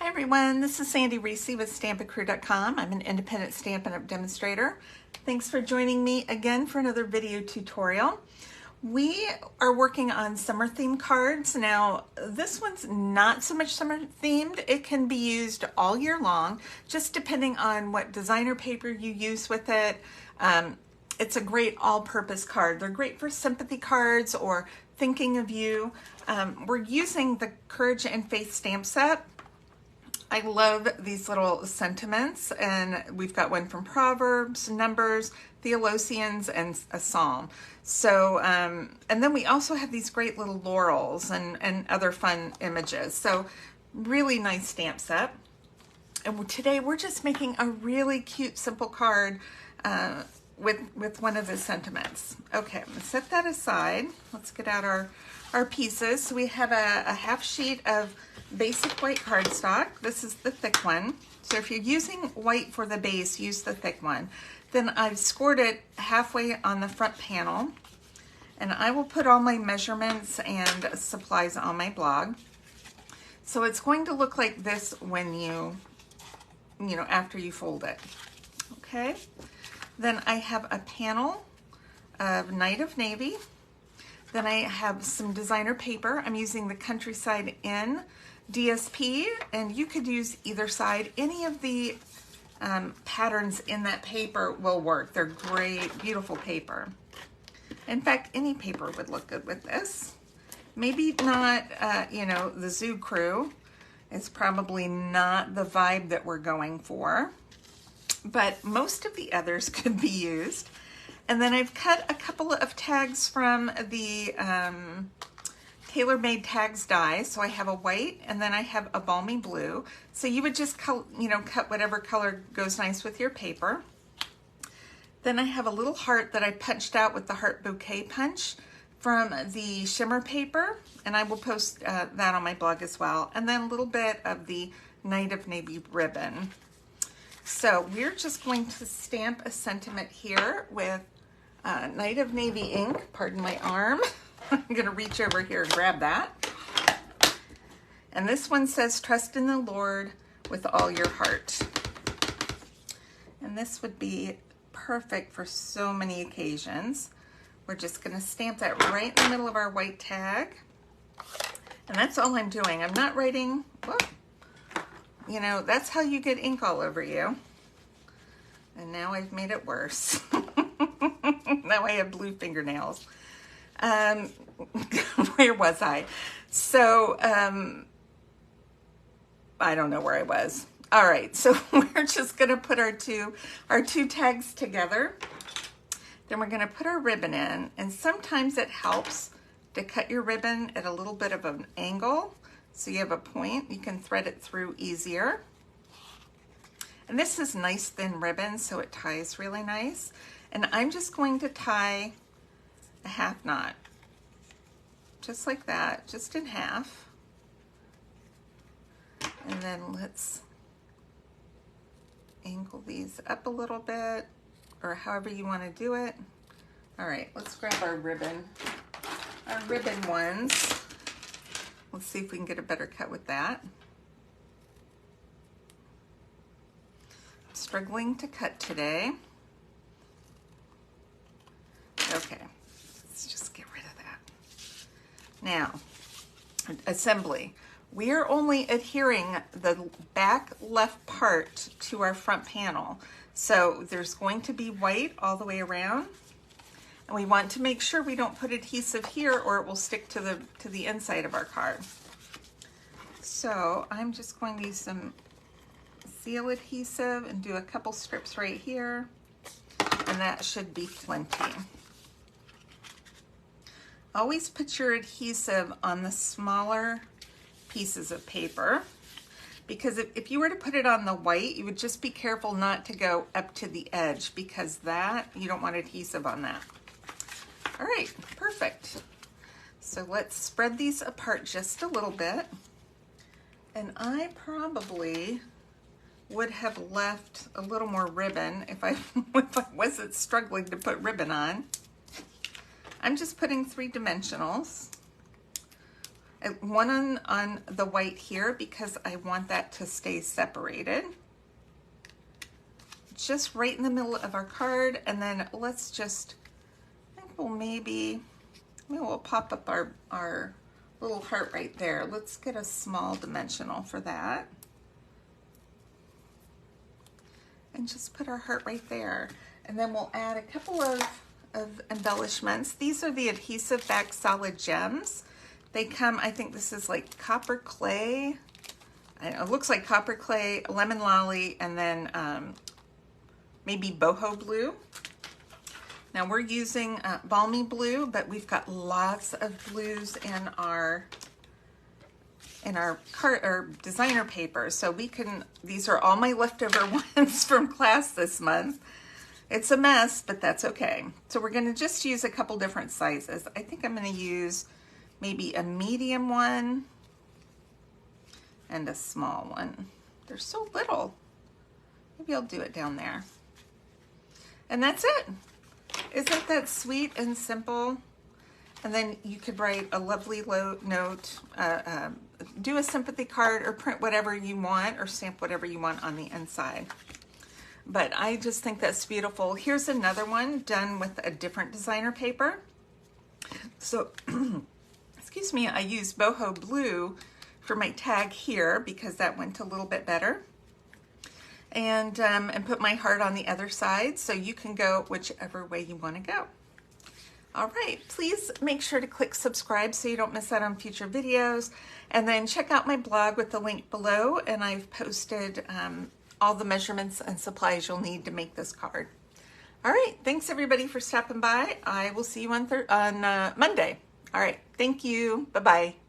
Hi everyone, this is Sandy Reese with StampACrew.com. I'm an independent Stampin' Up! Demonstrator. Thanks for joining me again for another video tutorial. We are working on summer theme cards. Now, this one's not so much summer themed. It can be used all year long, just depending on what designer paper you use with it. It's a great all-purpose card. They're great for sympathy cards or thinking of you. We're using the Courage and Faith stamp set. I love these little sentiments, and we've got one from Proverbs, Numbers, Theologians, and a Psalm. So, and then we also have these great little laurels and other fun images. So, really nice stamp set. And today we're just making a really cute, simple card with one of the sentiments. Okay, I'm gonna set that aside. Let's get out our pieces. So we have a half sheet of basic white cardstock. This is the thick one. So if you're using white for the base, use the thick one. Then I've scored it halfway on the front panel, and I will put all my measurements and supplies on my blog. So it's going to look like this when you know, after you fold it. Okay. Then I have a panel of Night of Navy. Then I have some designer paper. I'm using the Countryside Inn DSP, and you could use either side. Any of the patterns in that paper will work. They're great, beautiful paper. In fact, any paper would look good with this. Maybe not, you know, the Zoo Crew. It's probably not the vibe that we're going for, but most of the others could be used. And then I've cut a couple of tags from the tailor-made tags die. So I have a white, and then I have a balmy blue. So you would just cut whatever color goes nice with your paper. Then I have a little heart that I punched out with the heart bouquet punch from the shimmer paper, and I will post that on my blog as well. And then a little bit of the Night of Navy ribbon. So we're just going to stamp a sentiment here with Night of Navy ink. Pardon my arm. I'm going to reach over here and grab that. And this one says, trust in the Lord with all your heart. And this would be perfect for so many occasions. We're just going to stamp that right in the middle of our white tag. And that's all I'm doing. I'm not writing, whoop, you know, that's how you get ink all over you. And now I've made it worse. Now I have blue fingernails. Where was I? So, I don't know where I was. All right, so we're just gonna put our two tags together. Then we're gonna put our ribbon in, and sometimes it helps to cut your ribbon at a little bit of an angle, so you have a point. You can thread it through easier. And this is nice thin ribbon, so it ties really nice. And I'm just going to tie a half knot, just like that, just in half. And then let's angle these up a little bit, or however you want to do it. All right, let's grab our ribbon ones. Let's see if we can get a better cut with that. Struggling to cut today. Okay, let's just get rid of that. Now, assembly. We are only adhering the back left part to our front panel. So there's going to be white all the way around. And we want to make sure we don't put adhesive here, or it will stick to the inside of our card. So I'm just going to use some seal adhesive and do a couple strips right here, and that should be plenty. Always put your adhesive on the smaller pieces of paper, because if you were to put it on the white, you would just be careful not to go up to the edge, because that, you don't want adhesive on that. All right, perfect. So let's spread these apart just a little bit. And I probably would have left a little more ribbon if I wasn't struggling to put ribbon on. I'm just putting 3 dimensionals. One on the white here because I want that to stay separated. Just right in the middle of our card, and then let's just, I think we'll pop up our little heart right there. Let's get a small dimensional for that. And just put our heart right there. And then we'll add a couple of embellishments. These are the adhesive back solid gems. They come, I think this is like copper clay. It looks like copper clay, lemon lolly, and then maybe boho blue. Now we're using balmy blue, but we've got lots of blues in our designer paper, so we can, these are all my leftover ones from class this month. It's a mess, but that's okay. So we're gonna just use a couple different sizes. I think I'm gonna use maybe a medium one and a small one. They're so little. Maybe I'll do it down there. And that's it. Isn't that sweet and simple? And then you could write a lovely note, do a sympathy card, or print whatever you want, or stamp whatever you want on the inside. But I just think that's beautiful. Here's another one done with a different designer paper. So, excuse me, I used boho blue for my tag here because that went a little bit better. And put my heart on the other side, so you can go whichever way you want to go. All right, please make sure to click subscribe so you don't miss out on future videos. And then check out my blog with the link below, and I've posted all the measurements and supplies you'll need to make this card. All right, thanks everybody for stopping by. I will see you on Monday. All right, thank you, bye-bye.